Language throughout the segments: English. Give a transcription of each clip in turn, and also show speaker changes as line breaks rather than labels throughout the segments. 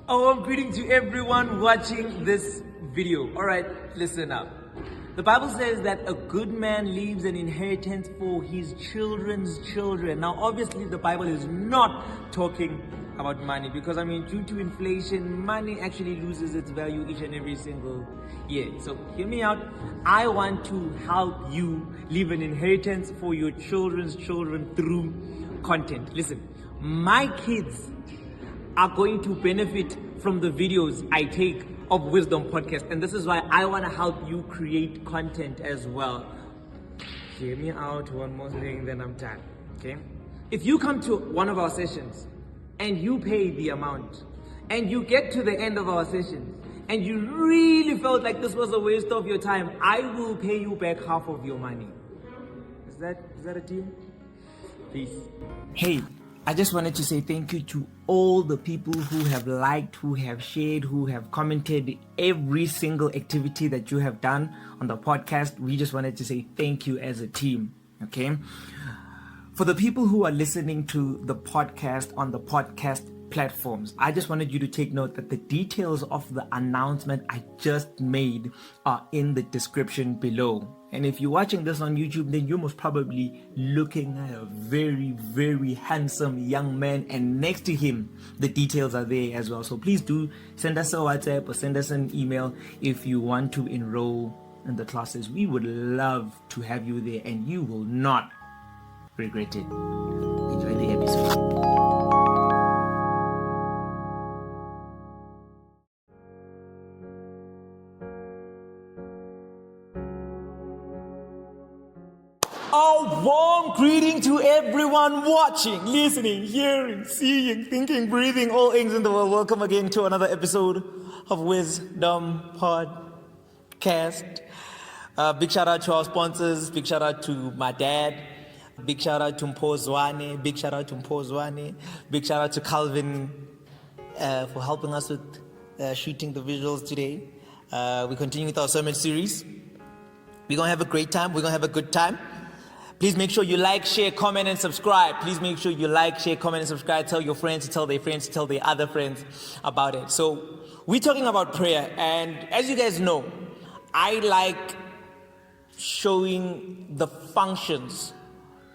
Oh, I'm greeting to everyone watching this video. All right, listen up. The Bible says that a good man leaves an inheritance for his children's children. Now, obviously, the Bible is not talking about money because, due to inflation, money actually loses its value each and every single year. So, hear me out. I want to help you leave an inheritance for your children's children through content. Listen, my kids are going to benefit from the videos I take of Wisdom Podcast, and this is why I want to help you create content as well. Hear me out, one more thing, then I'm done. Okay? If you come to one of our sessions and you pay the amount and you get to the end of our session and you really felt like this was a waste of your time, I will pay you back half of your money. Is that a deal? Peace. Hey, I just wanted to say thank you to all the people who have liked, who have shared, who have commented every single activity that you have done on the podcast. We just wanted to say thank you as a team, okay? For the people who are listening to the podcast on the podcast platforms, I just wanted you to take note that the details of the announcement I just made are in the description below. And if you're watching this on YouTube, then you're most probably looking at a very, very handsome young man, and next to him, the details are there as well. So please do send us a WhatsApp or send us an email if you want to enroll in the classes. We would love to have you there, and you will not regret it. Enjoy the episode. A warm greeting to everyone watching, listening, hearing, seeing, thinking, breathing, all things in the world. Welcome again to another episode of Wisdom Podcast. Big shout out to our sponsors. Big shout out to my dad. Big shout out to Mtshweni. Big shout out to Mtshweni. Big shout out to Calvin for helping us with shooting the visuals today. We continue with our sermon series. We're going to have a great time. We're going to have a good time. Please make sure you like, share, comment, and subscribe. Please make sure you like, share, comment, and subscribe. Tell your friends, tell their friends, tell their other friends about it. So we're talking about prayer. And as you guys know, I like showing the functions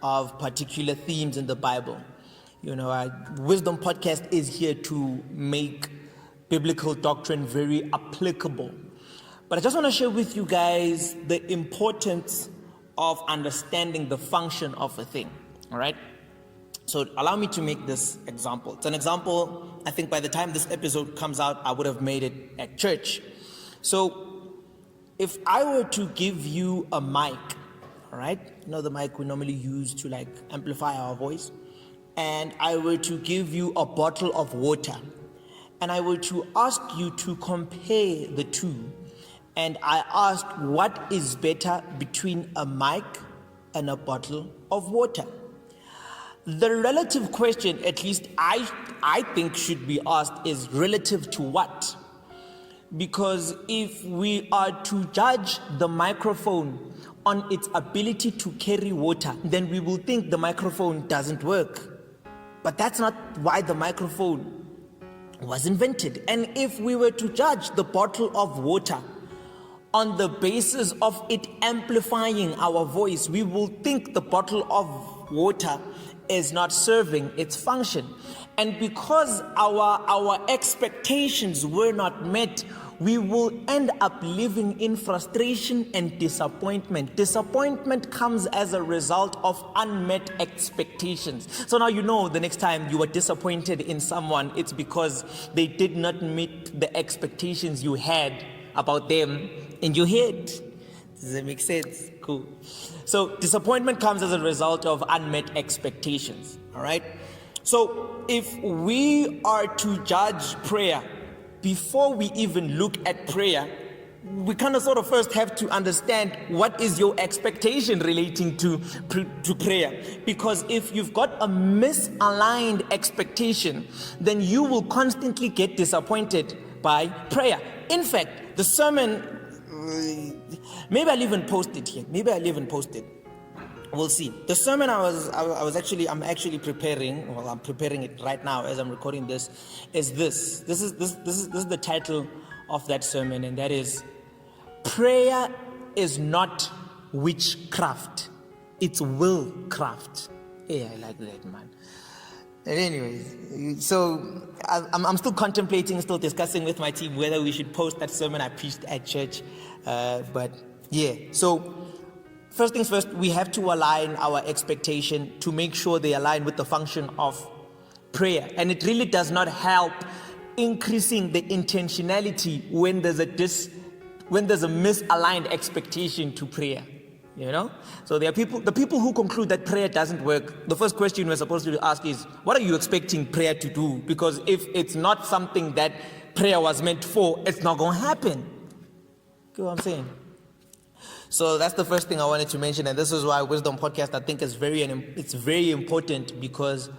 of particular themes in the Bible. Wisdom Podcast is here to make biblical doctrine very applicable. But I just want to share with you guys the importance of understanding the function of a thing. All right? So allow me to make this example. It's an example, I think by the time this episode comes out, I would have made it at church. So if I were to give you a mic, all right? The mic we normally use to amplify our voice. And I were to give you a bottle of water. And I were to ask you to compare the two. And I asked, what is better between a mic and a bottle of water? The relative question, at least I think should be asked, is relative to what? Because if we are to judge the microphone on its ability to carry water, then we will think the microphone doesn't work. But that's not why the microphone was invented. And if we were to judge the bottle of water on the basis of it amplifying our voice, we will think the bottle of water is not serving its function. And because our expectations were not met, we will end up living in frustration and disappointment. Disappointment comes as a result of unmet expectations. So now the next time you are disappointed in someone, it's because they did not meet the expectations you had about them in your head. Does that make sense? Cool. So disappointment comes as a result of unmet expectations. All right. So if we are to judge prayer, before we even look at prayer, we kind of sort of first have to understand what is your expectation relating to prayer. Because if you've got a misaligned expectation, then you will constantly get disappointed by prayer. In fact, the sermon, maybe I'll even post it here. we'll see. The sermon I'm actually preparing. Well, I'm preparing it right now as I'm recording this. Is this? This is the title of that sermon, and that is, prayer is not witchcraft, it's willcraft. Yeah, I like that, man. And anyways, so I'm still contemplating, still discussing with my team whether we should post that sermon I preached at church. But yeah, so first things first, we have to align our expectation to make sure they align with the function of prayer. And it really does not help increasing the intentionality when there's a misaligned expectation to prayer. You know, so there are the people who conclude that prayer doesn't work. The first question we're supposed to ask is, what are you expecting prayer to do? Because if it's not something that prayer was meant for, it's not going to happen. You know what I'm saying? So that's the first thing I wanted to mention, and this is why Wisdom Podcast, I think, is very important, because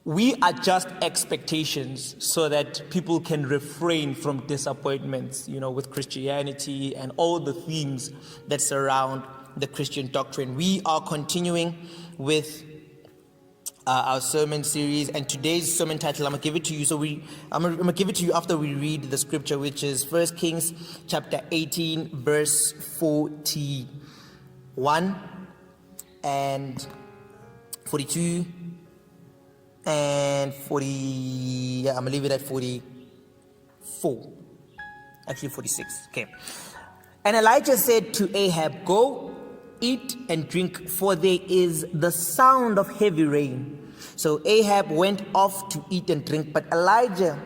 we adjust expectations so that people can refrain from disappointments, with Christianity and all the themes that surround the Christian doctrine. We are continuing with our sermon series, and today's sermon title, I'm gonna give it to you. I'm gonna give it to you after we read the scripture, which is 1 Kings chapter 18, verse 41 and 42. And 40, I'm gonna leave it at 44, actually 46. Okay. And Elijah said to Ahab, "Go, eat and drink, for there is the sound of heavy rain." So Ahab went off to eat and drink, but Elijah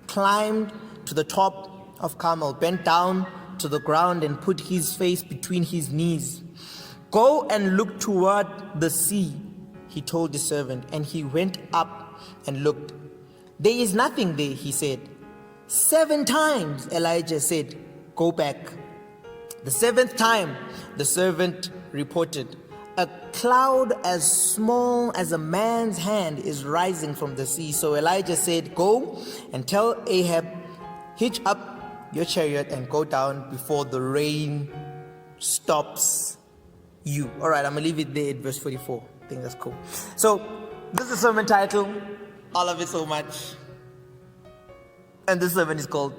climbed to the top of Carmel, bent down to the ground, and put his face between his knees. "Go and look toward the sea," he told the servant, and he went up and looked. "There is nothing there," he said. 7 times Elijah said, "Go back." The 7th time the servant reported, "A cloud as small as a man's hand is rising from the sea." So Elijah said, "Go and tell Ahab, hitch up your chariot and go down before the rain stops you." All right, I'm going to leave it there at verse 44. I think that's cool. So this is the sermon title. I love it so much. And this sermon is called,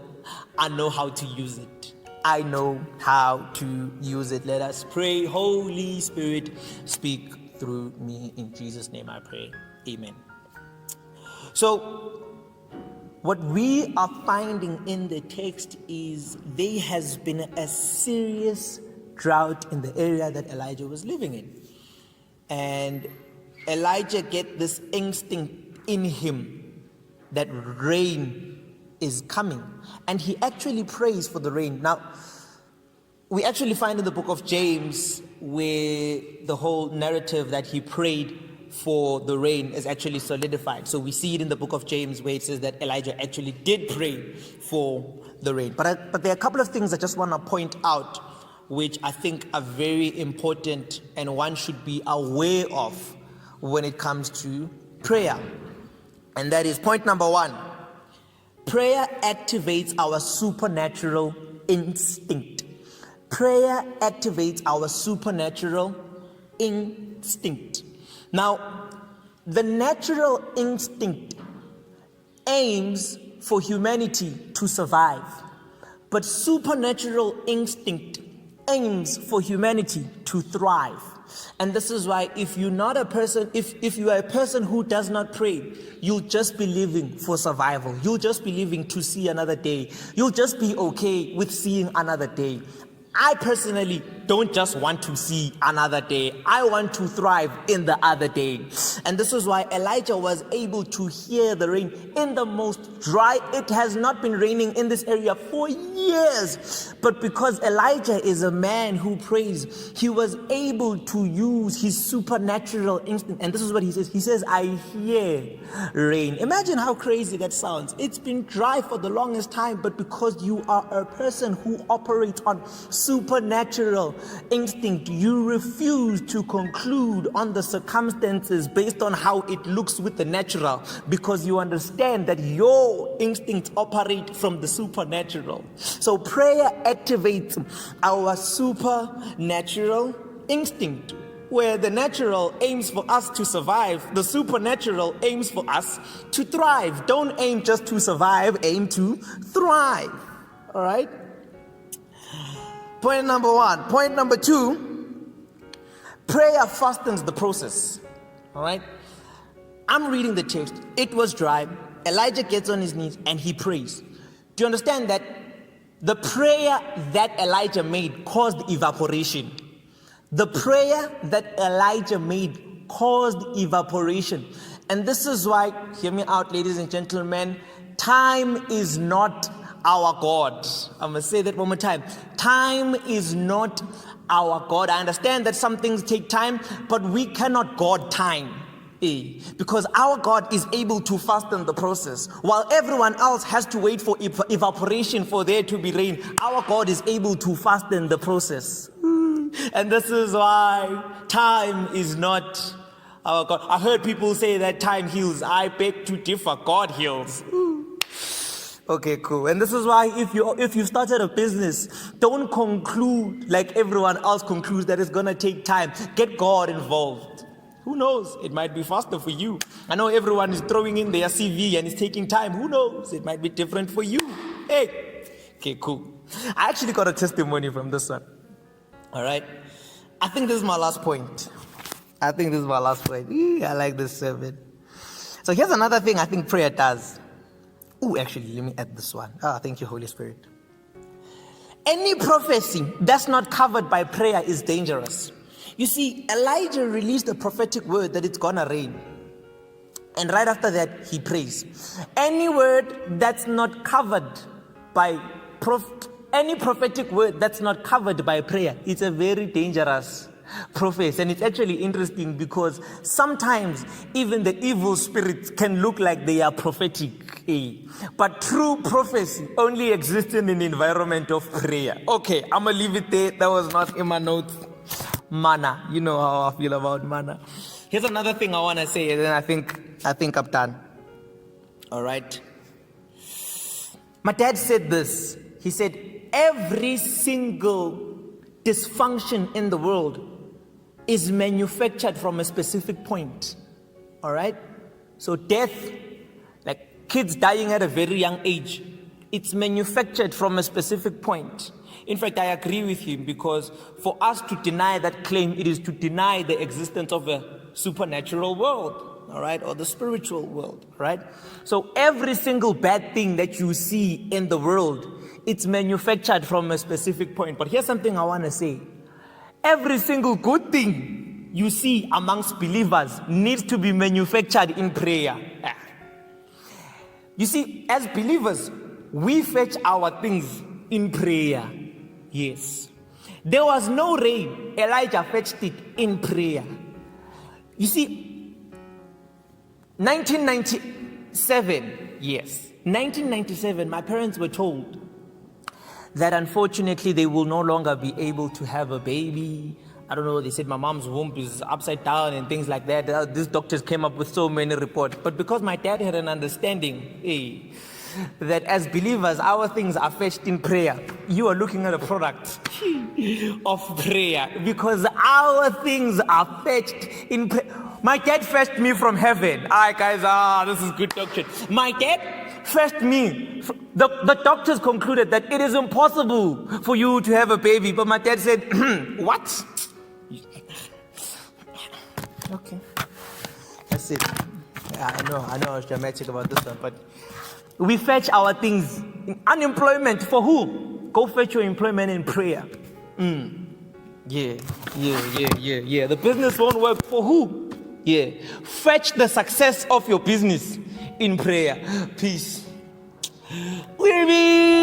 I Know How to Use It. I know how to use it. Let us pray. Holy Spirit, speak through me. In Jesus' name I pray. Amen. So what we are finding in the text is there has been a serious drought in the area that Elijah was living in. And Elijah get this instinct in him that rain is coming. And he actually prays for the rain. Now, we actually find in the book of James where the whole narrative that he prayed for the rain is actually solidified. So we see it in the book of James where it says that Elijah actually did pray for the rain. But there are a couple of things I just want to point out which I think are very important and one should be aware of when it comes to prayer. And that is point number 1. Prayer activates our supernatural instinct. Prayer activates our supernatural instinct. Now, the natural instinct aims for humanity to survive, but supernatural instinct aims for humanity to thrive. And this is why if you are a person who does not pray, you'll just be living for survival. You'll just be living to see another day. You'll just be okay with seeing another day. I personally don't just want to see another day. I want to thrive in the other day. And this is why Elijah was able to hear the rain in the most dry. It has not been raining in this area for years. But because Elijah is a man who prays, he was able to use his supernatural instinct. And this is what he says. He says, I hear rain. Imagine how crazy that sounds. It's been dry for the longest time, but because you are a person who operates on supernatural instinct, you refuse to conclude on the circumstances based on how it looks with the natural, because you understand that your instincts operate from the supernatural. So prayer activates our supernatural instinct. where the natural aims for us to survive, the supernatural aims for us to thrive. Don't aim just to survive, aim to thrive. All right? Point number one. Point number two, prayer fastens the process. All right? I'm reading the text. It was dry. Elijah gets on his knees and he prays. Do you understand that the prayer that Elijah made caused evaporation? The prayer that Elijah made caused evaporation. And this is why, hear me out, ladies and gentlemen, time is not our God. I'm going to say that one more time. Time is not our God. I understand that some things take time, but we cannot God time. Because our God is able to fasten the process. While everyone else has to wait for evaporation for there to be rain, our God is able to fasten the process. And this is why time is not our God. I heard people say that time heals. I beg to differ. God heals. Okay, cool. And this is why if you started a business, don't conclude like everyone else concludes that it's going to take time. Get God involved. Who knows? It might be faster for you. I know everyone is throwing in their CV and it's taking time. Who knows? It might be different for you. Hey. Okay, cool. I actually got a testimony from this one. All right. I think this is my last point. I like this sermon. So here's another thing I think prayer does. Actually, let me add this one. Thank you, Holy Spirit. Any prophecy that's not covered by prayer is dangerous. You see, Elijah released a prophetic word that it's gonna rain. And right after that, he prays. Any word that's not covered by any prophetic word that's not covered by prayer, it's a very dangerous prophecy. And it's actually interesting because sometimes even the evil spirits can look like they are prophetic. But true prophecy only exists in an environment of prayer. Okay, I'm gonna leave it there. That was not in my notes. Manna. You know how I feel about manna. Here's another thing I want to say, and then I think I'm done. All right. My dad said this. He said, every single dysfunction in the world is manufactured from a specific point. All right? So death, like kids dying at a very young age, it's manufactured from a specific point. In fact, I agree with him because for us to deny that claim, it is to deny the existence of a supernatural world, all right, or the spiritual world, right? So every single bad thing that you see in the world, it's manufactured from a specific point. But here's something I want to say. Every single good thing you see amongst believers needs to be manufactured in prayer. You see, as believers, we fetch our things in prayer. Yes. There was no rain. Elijah fetched it in prayer. You see, 1997, yes. 1997, my parents were told that unfortunately they will no longer be able to have a baby. I don't know, they said my mom's womb is upside down and things like that. These doctors came up with so many reports. But because my dad had an understanding, that as believers, our things are fetched in prayer. You are looking at a product of prayer because our things are fetched in prayer. My dad fetched me from heaven. All right, guys, this is good doctrine. My dad fetched me. The doctors concluded that it is impossible for you to have a baby. But my dad said, what? Okay. That's it. Yeah, I know I was dramatic about this one, but we fetch our things. Unemployment for who? Go fetch your employment in prayer. Yeah. The business won't work for who? Yeah. Fetch the success of your business in prayer. Peace. We'll be